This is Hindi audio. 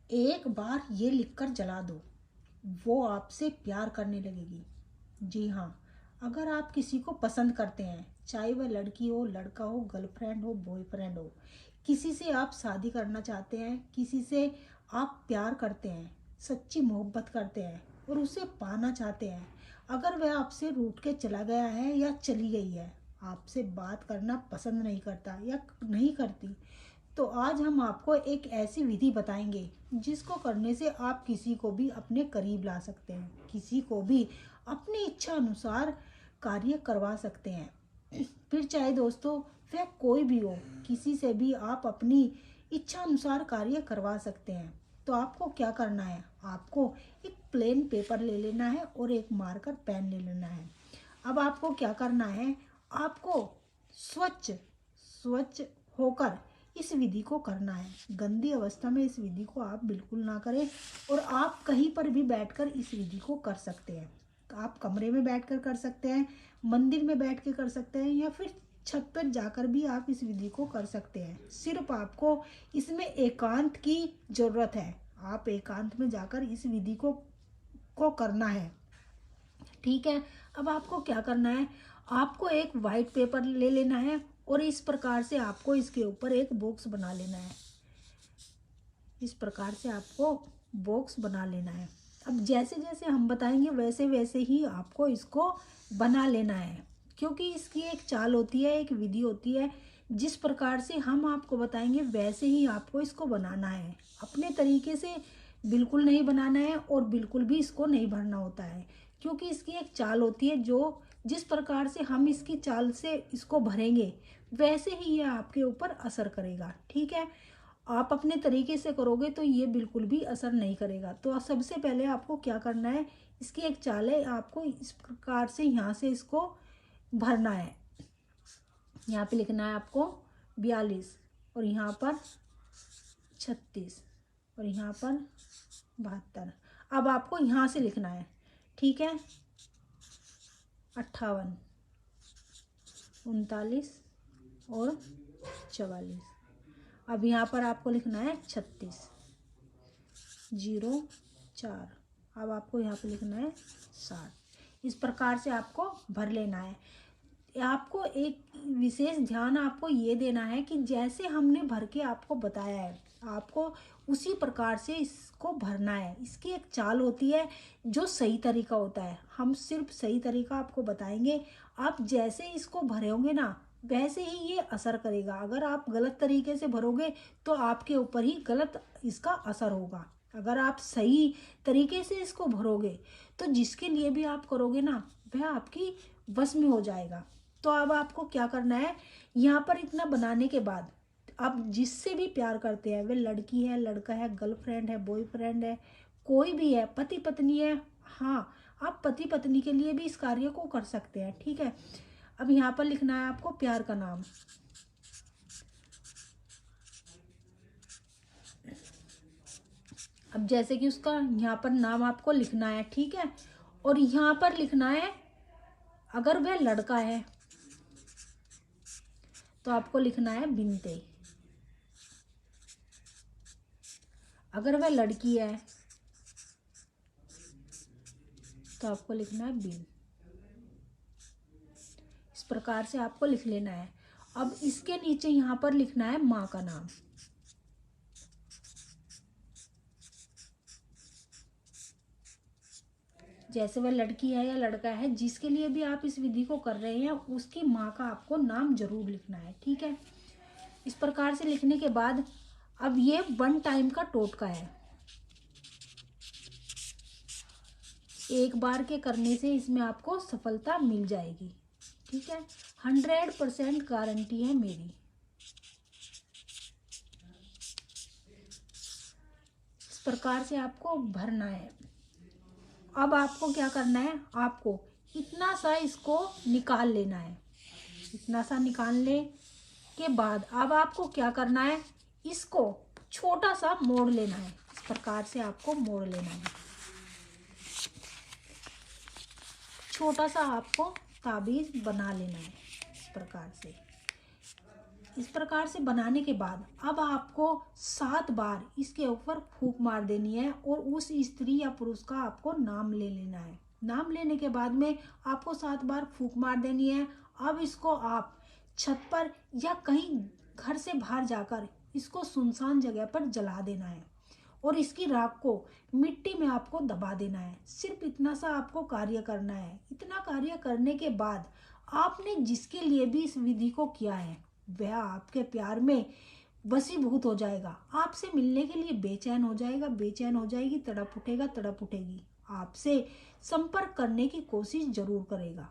एक बार ये लिखकर जला दो, वो आपसे प्यार करने लगेगी। जी हाँ, अगर आप किसी को पसंद करते हैं, चाहे वह लड़की हो, लड़का हो, गर्लफ्रेंड हो, बॉयफ्रेंड हो, किसी से आप शादी करना चाहते हैं, किसी से आप प्यार करते हैं, सच्ची मोहब्बत करते हैं और उसे पाना चाहते हैं, अगर वह आपसे रूठ के चला गया है या चली गई है, आपसे बात करना पसंद नहीं करता या नहीं करती, तो आज हम आपको एक ऐसी विधि बताएंगे जिसको करने से आप किसी को भी अपने करीब ला सकते हैं, किसी को भी अपनी इच्छा अनुसार कार्य करवा सकते हैं। फिर चाहे दोस्तों वह कोई भी हो, किसी से भी आप अपनी इच्छा अनुसार कार्य करवा सकते हैं। तो आपको क्या करना है, आपको एक प्लेन पेपर ले लेना है और एक मार्कर पेन ले लेना है। अब आपको क्या करना है, आपको स्वच्छ स्वच्छ होकर इस विधि को करना है। गंदी अवस्था में इस विधि को आप बिल्कुल ना करें और आप कहीं पर भी बैठकर इस विधि को कर सकते हैं। आप कमरे में बैठकर कर सकते हैं, मंदिर में बैठ के कर सकते हैं या फिर छत पर जाकर भी आप इस विधि को कर सकते हैं। सिर्फ आपको इसमें एकांत की ज़रूरत है। आप एकांत में जाकर इस विधि को करना है। ठीक है। अब आपको क्या करना है, आपको एक वाइट पेपर ले लेना है और इस प्रकार से आपको इसके ऊपर एक बॉक्स बना लेना है। इस प्रकार से आपको बॉक्स बना लेना है। अब जैसे जैसे हम बताएंगे वैसे वैसे ही आपको इसको बना लेना है, क्योंकि इसकी एक चाल होती है, एक विधि होती है। जिस प्रकार से हम आपको बताएंगे वैसे ही आपको इसको बनाना है। अपने तरीके से बिल्कुल नहीं बनाना है और बिल्कुल भी इसको नहीं भरना होता है, क्योंकि इसकी एक चाल होती है। जो जिस प्रकार से हम इसकी चाल से इसको भरेंगे वैसे ही ये आपके ऊपर असर करेगा। ठीक है। आप अपने तरीके से करोगे तो ये बिल्कुल भी असर नहीं करेगा। तो सबसे पहले आपको क्या करना है, इसकी एक चाल है, आपको इस प्रकार से यहाँ से इसको भरना है। यहाँ पे लिखना है आपको 42 और यहाँ पर 36 और यहाँ पर 72। अब आपको यहाँ से लिखना है। ठीक है। 58, 39 और 44। अब यहाँ पर आपको लिखना है 36, 04। अब आपको यहाँ पे लिखना है 60। इस प्रकार से आपको भर लेना है। आपको एक विशेष ध्यान आपको ये देना है कि जैसे हमने भर के आपको बताया है, आपको उसी प्रकार से इसको भरना है। इसकी एक चाल होती है जो सही तरीका होता है। हम सिर्फ सही तरीका आपको बताएंगे, आप जैसे इसको भरोगे ना वैसे ही ये असर करेगा। अगर आप गलत तरीके से भरोगे तो आपके ऊपर ही गलत इसका असर होगा। अगर आप सही तरीके से इसको भरोगे तो जिसके लिए भी आप करोगे ना वह आपकी वश में हो जाएगा। तो अब आपको क्या करना है, यहाँ पर इतना बनाने के बाद आप जिससे भी प्यार करते हैं, वह लड़की है, लड़का है, गर्लफ्रेंड है, बॉयफ्रेंड है, कोई भी है, पति पत्नी है, हाँ आप पति पत्नी के लिए भी इस कार्य को कर सकते हैं। ठीक है। अब यहाँ पर लिखना है आपको प्यार का नाम। अब जैसे कि उसका यहाँ पर नाम आपको लिखना है। ठीक है। और यहाँ पर लिखना है, अगर वह लड़का है तो आपको लिखना है बिनते, अगर वह लड़की है तो आपको लिखना है बिन। इस प्रकार से आपको लिख लेना है। अब इसके नीचे यहाँ पर लिखना है माँ का नाम। जैसे वह लड़की है या लड़का है, जिसके लिए भी आप इस विधि को कर रहे हैं उसकी माँ का आपको नाम जरूर लिखना है। ठीक है। इस प्रकार से लिखने के बाद अब ये 1 टाइम का टोटका है। एक बार के करने से इसमें आपको सफलता मिल जाएगी। ठीक है। 100% गारंटी है मेरी। इस प्रकार से आपको भरना है। अब आपको क्या करना है, आपको इतना सा इसको निकाल लेना है। इतना सा निकालने के बाद अब आपको क्या करना है, इसको छोटा सा मोड़ लेना है। इस प्रकार से आपको मोड़ लेना है। छोटा सा आपको ताबीज बना लेना है। इस प्रकार से इस प्रकार से बनाने के बाद अब आपको 7 बार इसके ऊपर फूंक मार देनी है और उस स्त्री या पुरुष का आपको नाम ले लेना है। नाम लेने के बाद में आपको 7 बार फूंक मार देनी है। अब इसको आप छत पर या कहीं घर से बाहर जाकर इसको सुनसान जगह पर जला देना है और इसकी राख को मिट्टी में आपको दबा देना है। सिर्फ इतना सा आपको कार्य करना है। इतना कार्य करने के बाद आपने जिसके लिए भी इस विधि को किया है वह आपके प्यार में वशीभूत हो जाएगा, आपसे मिलने के लिए बेचैन हो जाएगा, बेचैन हो जाएगी, तड़प उठेगा, तड़प उठेगी, आपसे संपर्क करने की कोशिश जरूर करेगा।